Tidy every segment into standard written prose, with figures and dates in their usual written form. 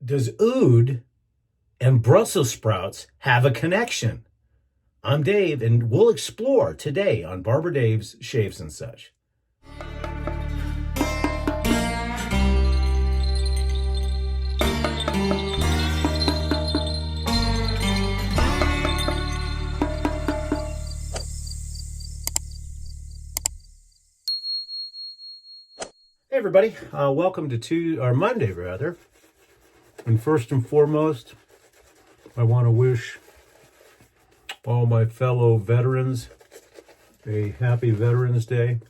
Does oud and Brussels sprouts have a connection? I'm Dave, and we'll explore today on Barber Dave's Shaves and Such. Hey everybody, welcome to Monday rather. And first and foremost, I want to wish all my fellow veterans a happy Veterans Day.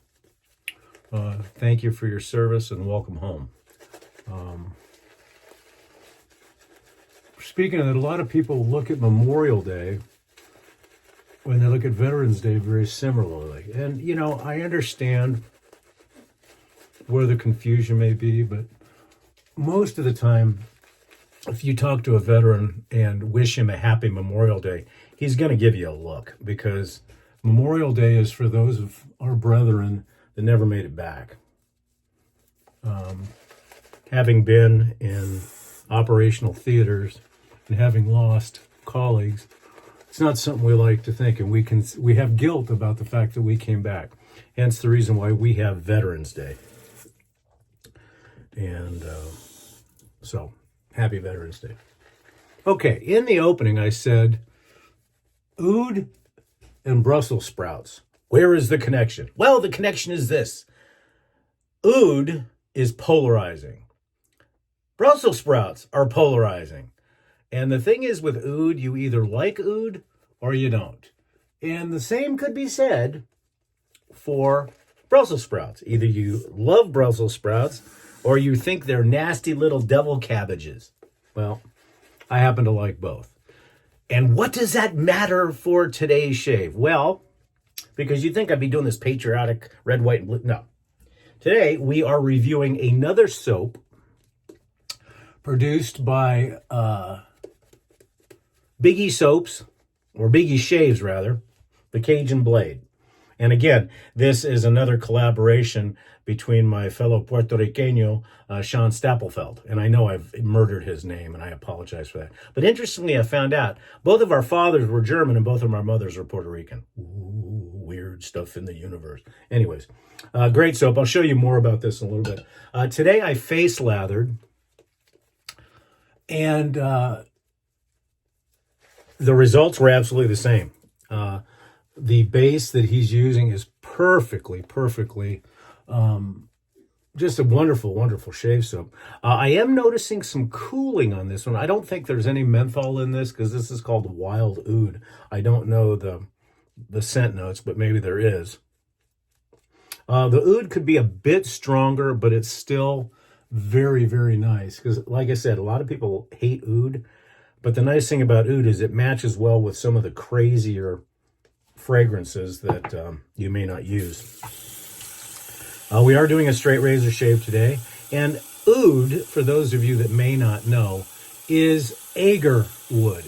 Thank you for your service and welcome home. Speaking of that, a lot of people look at Memorial Day when they look at Veterans Day very similarly. And, you know, I understand where the confusion may be, but most of the time, if you talk to a veteran and wish him a happy Memorial Day, he's going to give you a look, because Memorial Day is for those of our brethren that never made it back. Having been in operational theaters and having lost colleagues, it's not something we like to think, and we have guilt about the fact that we came back. Hence the reason why we have Veterans Day. And so, happy Veterans Day. Okay, in the opening I said, oud and Brussels sprouts. Where is the connection? Well, the connection is this. Oud is polarizing. Brussels sprouts are polarizing. And the thing is with oud, you either like oud or you don't. And the same could be said for Brussels sprouts. Either you love Brussels sprouts or you think they're nasty little devil cabbages. Well, I happen to like both. And what does that matter for today's shave? Well, because you'd think I'd be doing this patriotic red, white, and blue. No. Today, we are reviewing another soap produced by Biggie Soaps, or Biggie Shaves, rather, the Cajun Blade. And again, this is another collaboration between my fellow Puerto Riqueño, Sean Stapelfeld. And I know I've murdered his name, and I apologize for that. But interestingly, I found out both of our fathers were German and both of our mothers were Puerto Rican. Ooh, weird stuff in the universe. Anyways, great soap. I'll show you more about this in a little bit. Today, I face lathered, and the results were absolutely the same. The base that he's using is perfectly, just a wonderful, wonderful shave soap. I am noticing some cooling on this one. I don't think there's any menthol in this because this is called Wild Oud. I don't know the scent notes, but maybe there is. The oud could be a bit stronger, but it's still very, very nice. Because like I said, a lot of people hate oud, but the nice thing about oud is it matches well with some of the crazier fragrances that you may not use. We are doing a straight razor shave today, and oud, for those of you that may not know, is agar wood.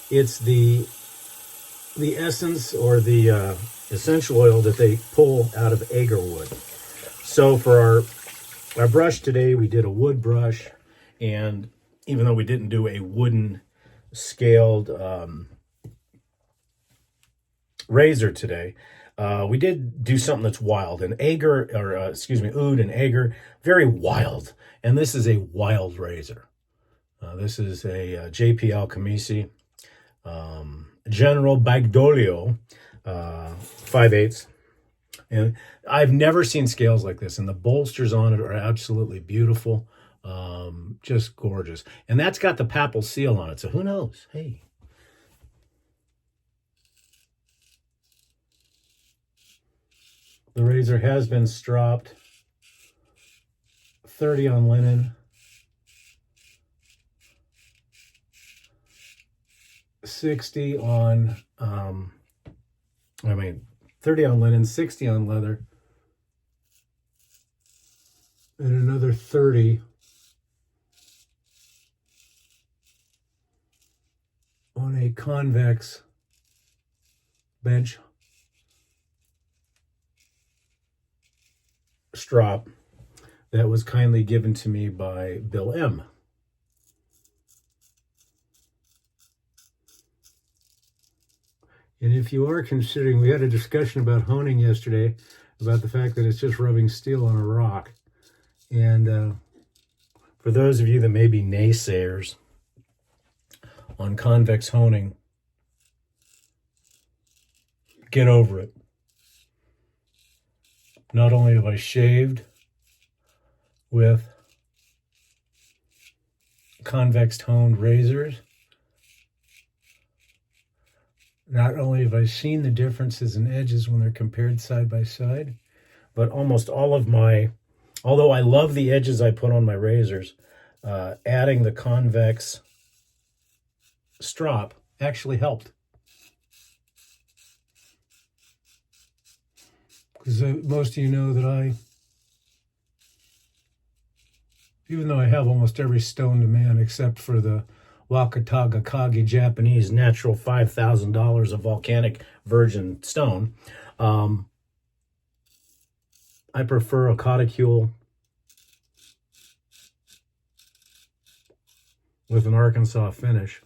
It's the essence or the essential oil that they pull out of agar wood. So for our brush today, we did a wood brush, and even though we didn't do a wooden scaled razor today, we did do something that's wild. And oud and agar, very wild. And this is a wild razor. This is a JPL Camisi General Bagdolio 5/8. And I've never seen scales like this. And the bolsters on it are absolutely beautiful. Just gorgeous. And that's got the papal seal on it. So who knows? Hey. The razor has been stropped. 30 on linen. 60 on, 30 on linen, 60 on leather. And another 30 on a convex bench strop that was kindly given to me by Bill M. And if you are considering, we had a discussion about honing yesterday, about the fact that it's just rubbing steel on a rock. And for those of you that may be naysayers on convex honing, get over it. Not only have I shaved with convex honed razors, not only have I seen the differences in edges when they're compared side by side, but almost all of my, although I love the edges I put on my razors, adding the convex strop actually helped. Because most of you know that even though I have almost every stone to man except for the Wakataga Kage Japanese natural $5,000 of volcanic virgin stone, I prefer a Coticule with an Arkansas finish.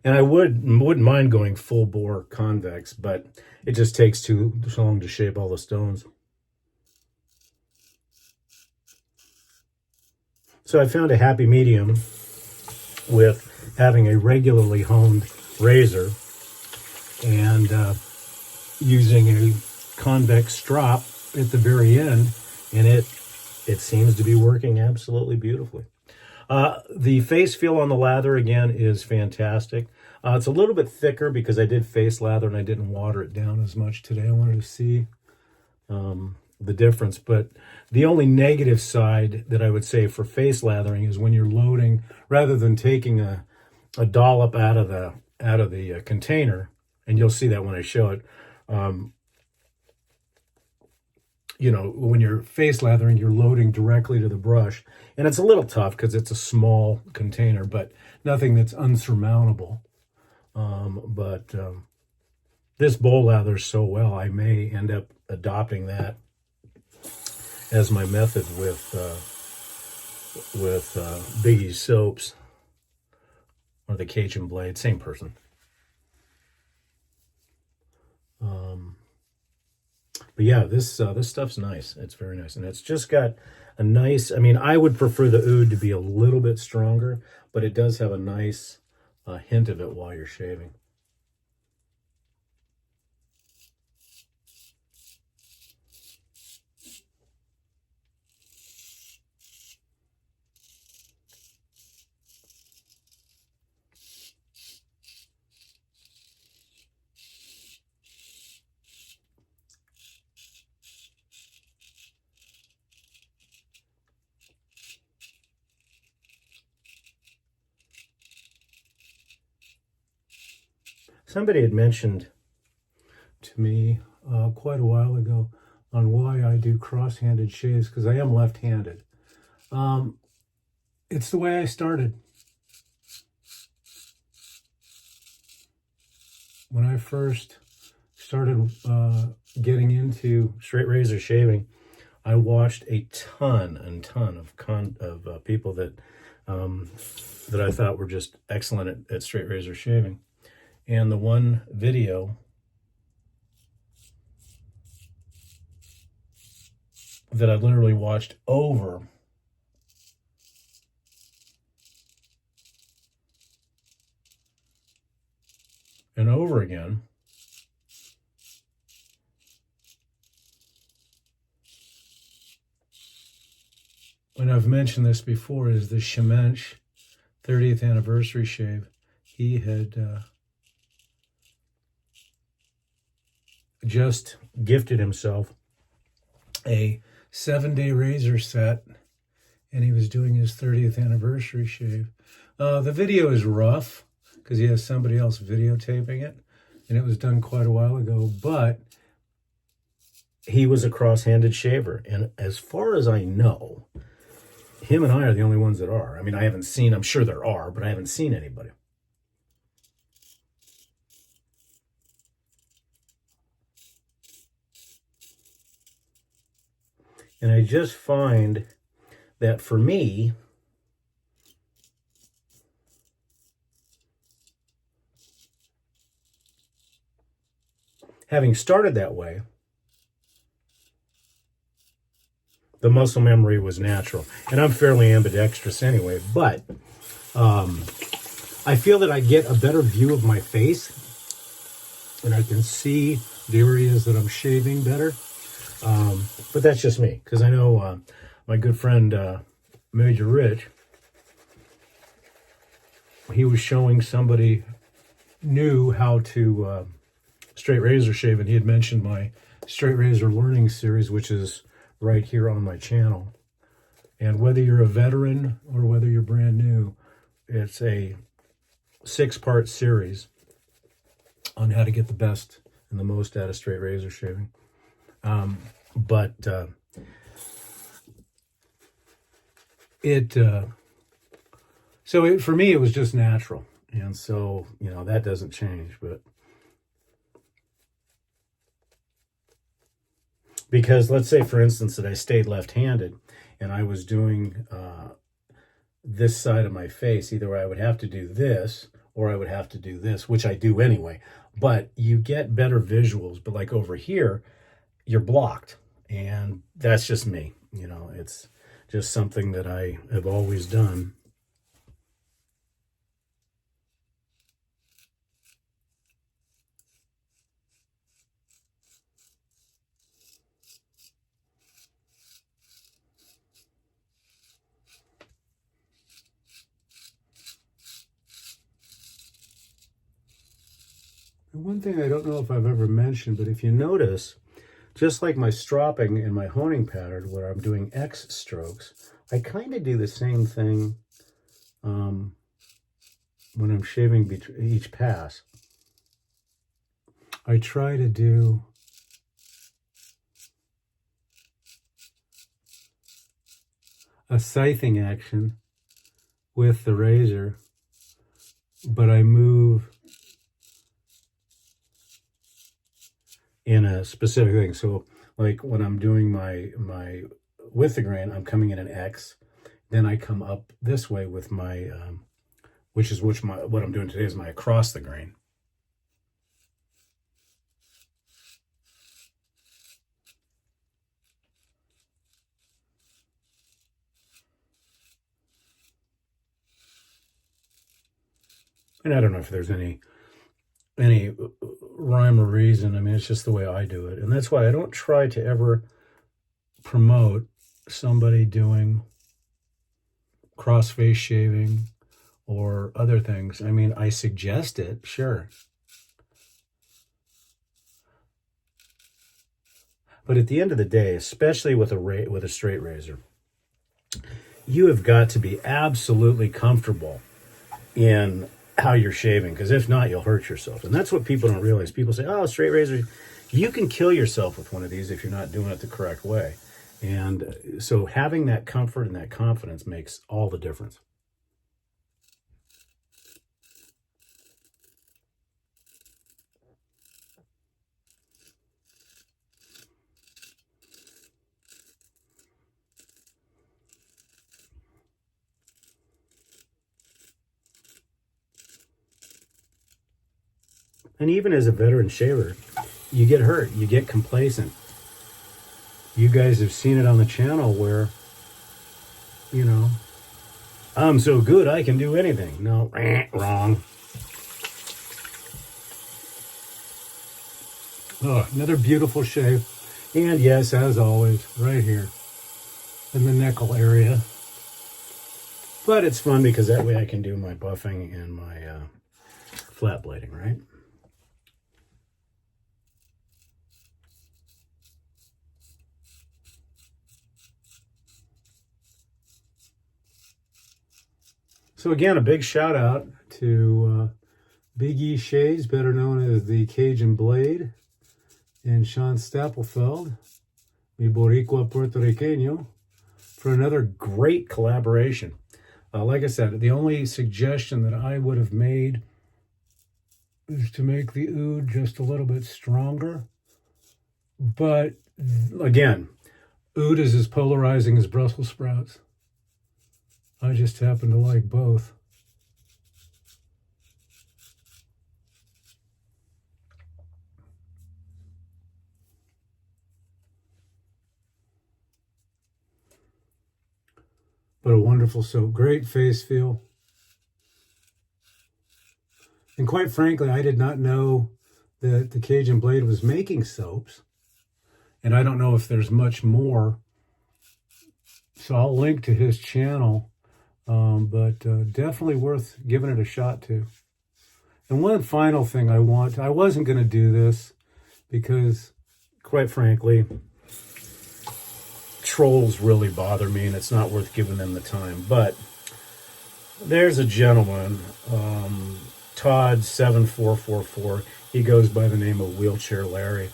And I wouldn't mind going full bore convex, but it just takes too long to shape all the stones. So I found a happy medium with having a regularly honed razor and using a convex strop at the very end, and it seems to be working absolutely beautifully. The face feel on the lather, again, is fantastic. It's a little bit thicker because I did face lather and I didn't water it down as much today. I wanted to see the difference. But the only negative side that I would say for face lathering is when you're loading, rather than taking a dollop out of the container, and you'll see that when I show it, you know, when you're face lathering, you're loading directly to the brush. And it's a little tough because it's a small container, but nothing that's unsurmountable. This bowl lathers so well, I may end up adopting that as my method with Biggie's soaps or the Cajun blade, same person. But yeah, this stuff's nice. It's very nice, and it's just got a nice. I mean, I would prefer the oud to be a little bit stronger, but it does have a nice hint of it while you're shaving. Somebody had mentioned to me quite a while ago on why I do cross-handed shaves, because I am left-handed. It's the way I started. When I first started getting into straight razor shaving, I watched a ton of people that I thought were just excellent at straight razor shaving. And the one video that I literally watched over and over again and I've mentioned this before, is the Shemensh 30th anniversary shave. He had just gifted himself a 7-day razor set, and he was doing his 30th anniversary shave. The video is rough because he has somebody else videotaping it, and it was done quite a while ago, but he was a cross-handed shaver, and as far as I know, him and I are the only ones that are. I mean, I haven't seen, I'm sure there are, but I haven't seen anybody. And I just find that for me, having started that way, the muscle memory was natural. And I'm fairly ambidextrous anyway, but I feel that I get a better view of my face and I can see the areas that I'm shaving better. But that's just me, because I know my good friend Major Rich, he was showing somebody new how to straight razor shave, and he had mentioned my straight razor learning series, which is right here on my channel. And whether you're a veteran or whether you're brand new, it's a 6-part series on how to get the best and the most out of straight razor shaving. For me, it was just natural. And so, that doesn't change. But because let's say, for instance, that I stayed left-handed and I was doing this side of my face, either I would have to do this or I would have to do this, which I do anyway. But you get better visuals. But like over here, you're blocked. And that's just me. It's just something that I have always done. And one thing I don't know if I've ever mentioned, but if you notice, just like my stropping and my honing pattern where I'm doing X strokes, I kind of do the same thing when I'm shaving each pass. I try to do a scything action with the razor, but I move in a specific thing. So like when I'm doing my with the grain, I'm coming in an X, then I come up this way with my what I'm doing today is my across the grain. And I don't know if there's any rhyme or reason. I mean, it's just the way I do it. And that's why I don't try to ever promote somebody doing cross face shaving or other things. I mean, I suggest it, sure. But at the end of the day, especially with a straight razor, you have got to be absolutely comfortable in how you're shaving, because if not, you'll hurt yourself. And that's what people don't realize. People say, oh, straight razor, you can kill yourself with one of these if you're not doing it the correct way. And so having that comfort and that confidence makes all the difference. And even as a veteran shaver, you get hurt, you get complacent. You guys have seen it on the channel where, I'm so good I can do anything. No, wrong. Oh, another beautiful shave. And yes, as always, right here in the neckle area. But it's fun because that way I can do my buffing and my flat blading, right? So again, a big shout out to Big E Shays, better known as the Cajun Blade, and Sean Stapelfeld, mi Boricua Puerto Riqueño, for another great collaboration. Like I said, the only suggestion that I would have made is to make the oud just a little bit stronger. But again, oud is as polarizing as Brussels sprouts. I just happen to like both. But a wonderful soap. Great face feel. And quite frankly, I did not know that the Cajun Blade was making soaps. And I don't know if there's much more. So I'll link to his channel. But definitely worth giving it a shot to. And one final thing I wasn't going to do this because, quite frankly, trolls really bother me and it's not worth giving them the time. But there's a gentleman, Todd7444. He goes by the name of Wheelchair Larry.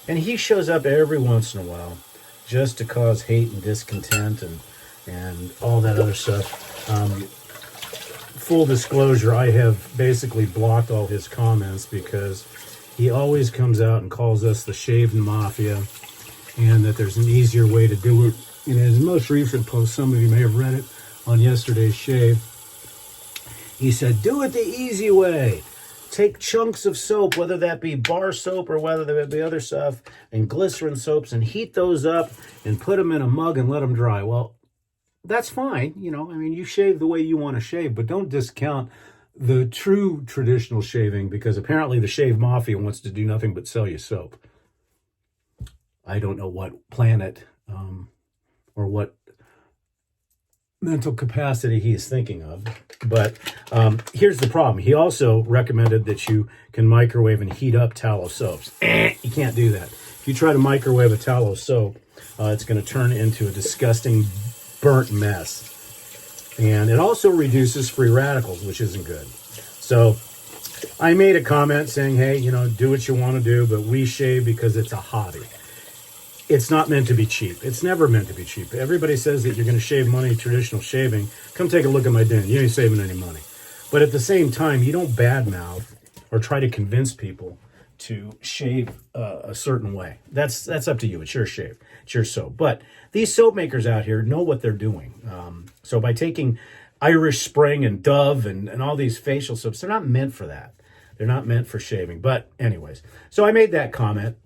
And he shows up every once in a while just to cause hate and discontent and all that other stuff. Full disclosure, I have basically blocked all his comments because he always comes out and calls us the shaved mafia and that there's an easier way to do it. In his most recent post, some of you may have read it on yesterday's shave, he said, do it the easy way. Take chunks of soap, whether that be bar soap or whether that be other stuff, and glycerin soaps, and heat those up and put them in a mug and let them dry. Well, that's fine. You know, I mean, you shave the way you want to shave, but don't discount the true traditional shaving because apparently the shave mafia wants to do nothing but sell you soap. I don't know what planet or what mental capacity he is thinking of. But here's the problem. He also recommended that you can microwave and heat up tallow soaps. You can't do that. If you try to microwave a tallow soap, it's going to turn into a disgusting burnt mess. And it also reduces free radicals, which isn't good. So I made a comment saying, hey, you know, do what you want to do, but we shave because it's a hobby. It's not meant to be cheap. It's never meant to be cheap. Everybody says that you're going to shave money traditional shaving. Come take a look at my den. You ain't saving any money. But at the same time, you don't badmouth or try to convince people to shave a certain way. That's up to you. It's your shave. It's your soap. But these soap makers out here know what they're doing. So by taking Irish Spring and Dove and all these facial soaps, they're not meant for that. They're not meant for shaving. But anyways, so I made that comment.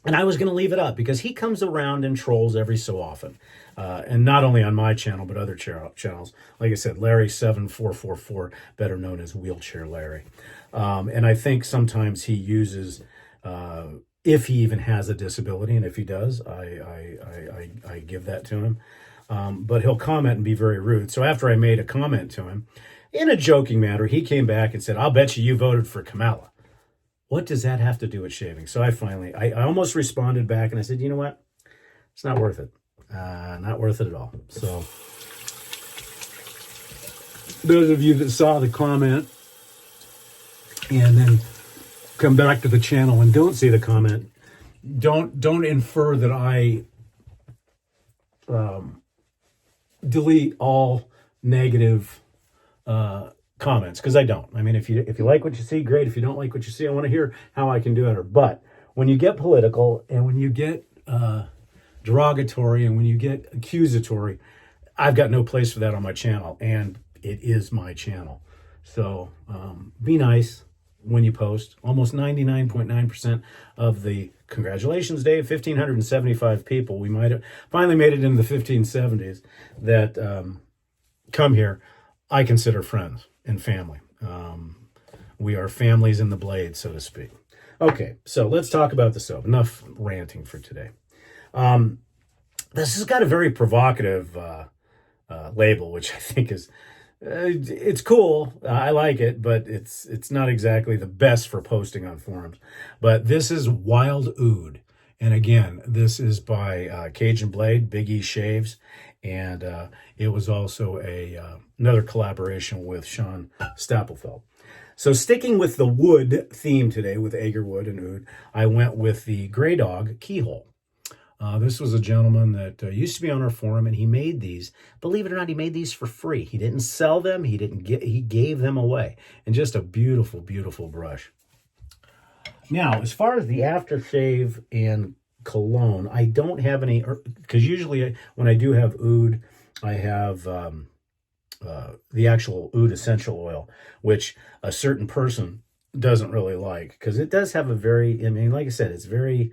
And I was going to leave it up because he comes around and trolls every so often. And not only on my channel, but other channels. Like I said, Larry7444, better known as Wheelchair Larry. And I think sometimes he uses, if he even has a disability, and if he does, I give that to him. But he'll comment and be very rude. So after I made a comment to him, in a joking manner, he came back and said, I'll bet you voted for Kamala. What does that have to do with shaving? So I almost responded back and I said, you know what? It's not worth it. Not worth it at all. So those of you that saw the comment and then come back to the channel and don't see the comment, don't infer that I delete all negative comments, because I don't. I mean, if you like what you see, great. If you don't like what you see, I want to hear how I can do better. But when you get political and when you get derogatory and when you get accusatory, I've got no place for that on my channel, and it is my channel. So be nice when you post. Almost 99.9% of the congratulations, Dave, 1,575 people. We might have finally made it into the 1570s that come here. I consider friends and family. We are families in the blade, so to speak. Okay, so let's talk about the soap. Enough ranting for today. This has got a very provocative label, which I think is, it's cool. I like it, but it's not exactly the best for posting on forums. But this is Wild Oud. And again, this is by Cajun Blade, Big E Shaves. And it was also another collaboration with Sean Stapelfeld. So sticking with the wood theme today with Agarwood and Oud, I went with the Grey Dog Keyhole. This was a gentleman that used to be on our forum, and he made these. Believe it or not, he made these for free. He didn't sell them. He gave them away. And just a beautiful, beautiful brush. Now, as far as the aftershave and cologne, I don't have any, because usually when I do have Oud, I have the actual Oud essential oil, which a certain person doesn't really like, because it does have a very, I mean, like I said, it's very,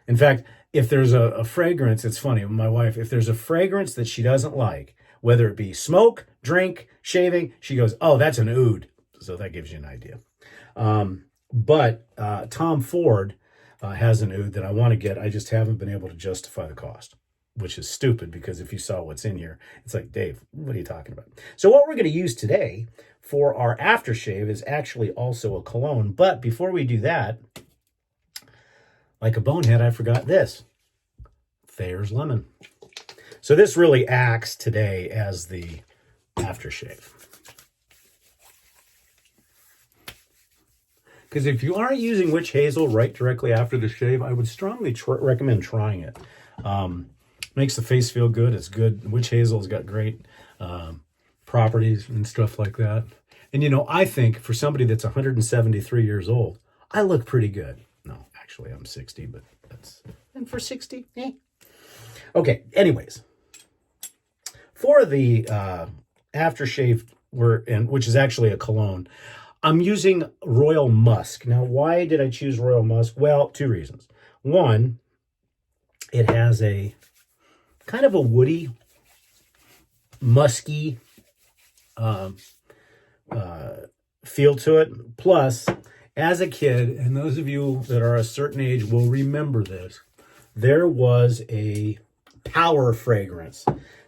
in fact, if there's a fragrance, it's funny, my wife, if there's a fragrance that she doesn't like, whether it be smoke, drink, shaving. She goes, oh, that's an oud. So that gives you an idea. But Tom Ford has an oud that I want to get. I just haven't been able to justify the cost, which is stupid because if you saw what's in here, it's like, Dave, what are you talking about? So what we're going to use today for our aftershave is actually also a cologne. But before we do that, like a bonehead, I forgot this. Thayer's Lemon. So this really acts today as the aftershave. Because if you aren't using witch hazel right directly after the shave, I would strongly recommend trying it. Makes the face feel good. It's good. Witch hazel's got great properties and stuff like that. And, you know, I think for somebody that's 173 years old, I look pretty good. No, actually, I'm 60, but that's... And for 60, eh. Okay, anyways. For the aftershave, which is actually a cologne, I'm using Royal Musk. Now, why did I choose Royal Musk? Well, two reasons. One, it has a kind of a woody, musky feel to it. Plus, as a kid, and those of you that are a certain age will remember this, there was a power fragrance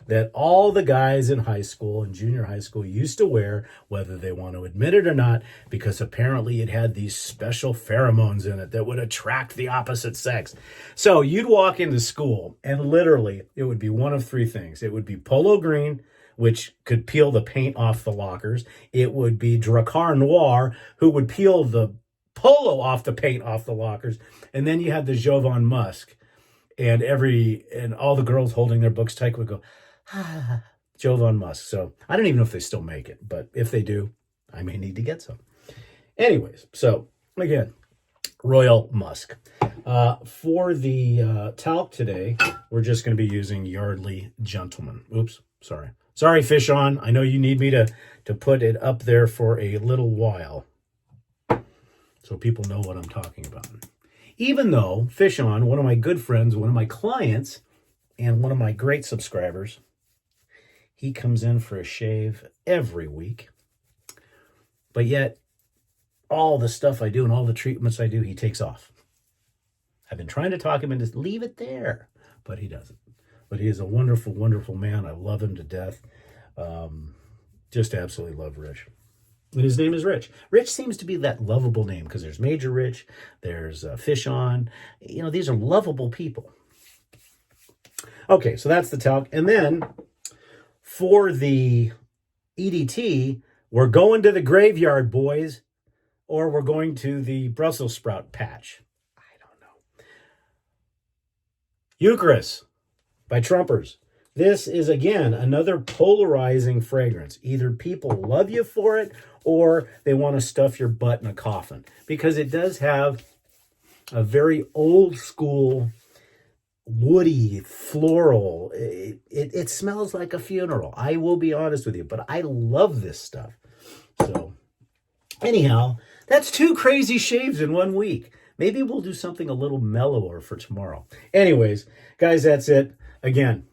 that all the guys in high school and junior high school used to wear, whether they want to admit it or not, because apparently it had these special pheromones in it that would attract the opposite sex. So you'd walk into school and literally it would be one of three things. It would be polo green, which could peel the paint off the lockers. It would be Dracar Noir, who would peel the polo off the paint off the lockers. And then you had the Jovan Musk. And all the girls holding their books tight would go, ah, Jovan Musk. So I don't even know if they still make it, but if they do, I may need to get some. Anyways, so again, Royal Musk. For the talc today, we're just going to be using Yardley Gentleman. Oops, sorry. Sorry, Fish On. I know you need me to put it up there for a little while so people know what I'm talking about. Even though Fish On, one of my good friends, one of my clients, and one of my great subscribers, he comes in for a shave every week. But yet, all the stuff I do and all the treatments I do, he takes off. I've been trying to talk him into leave it there, but he doesn't. But he is a wonderful, wonderful man. I love him to death. Just absolutely love Rich. And his name is Rich. Rich seems to be that lovable name because there's Major Rich, there's Fish On. You know, these are lovable people. Okay, so that's the talc. And then for the EDT, we're going to the graveyard, boys, or we're going to the Brussels sprout patch. I don't know. Eucharist by Trumpers. This is, again, another polarizing fragrance. Either people love you for it or they want to stuff your butt in a coffin because it does have a very old school, woody, floral. It smells like a funeral. I will be honest with you, but I love this stuff. So anyhow, that's 2 crazy shaves in 1 week. Maybe we'll do something a little mellower for tomorrow. Anyways, guys, that's it. Again,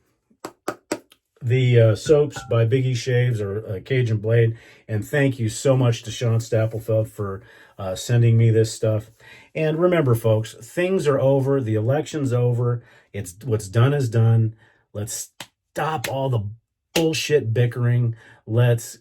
the soaps by Biggie Shaves or Cajun Blade. And thank you so much to Sean Stapelfeld for sending me this stuff. And remember, folks, things are over. The election's over. It's what's done is done. Let's stop all the bullshit bickering. Let's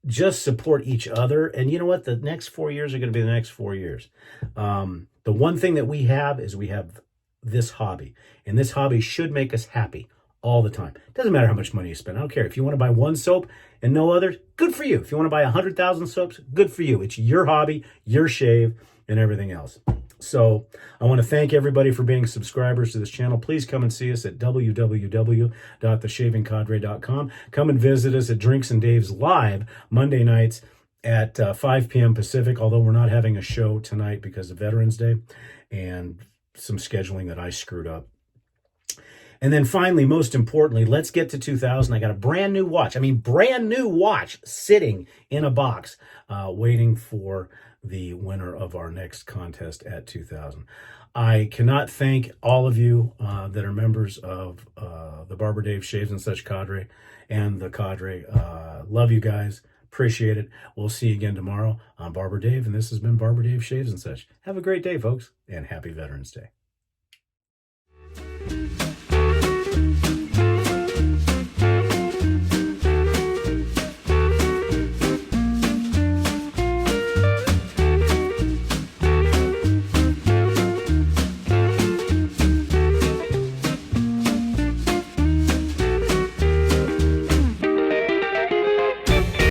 just support each other. And you know what? The next 4 years are going to be the next 4 years. The one thing that we have is we have this hobby. And this hobby should make us happy all the time. Doesn't matter how much money you spend. I don't care. If you want to buy one soap and no others, good for you. If you want to buy 100,000 soaps, good for you. It's your hobby, your shave, and everything else. So I want to thank everybody for being subscribers to this channel. Please come and see us at www.theshavingcadre.com. Come and visit us at Drinks and Dave's live Monday nights at 5 p.m. Pacific, although we're not having a show tonight because of Veterans Day and some scheduling that I screwed up. And then finally, most importantly, let's get to 2000. I got a brand new watch. Brand new watch sitting in a box waiting for the winner of our next contest at 2000. I cannot thank all of you that are members of the Barber Dave Shaves and Such cadre and the cadre. Love you guys. Appreciate it. We'll see you again tomorrow. I'm Barber Dave, and this has been Barber Dave Shaves and Such. Have a great day, folks, and happy Veterans Day.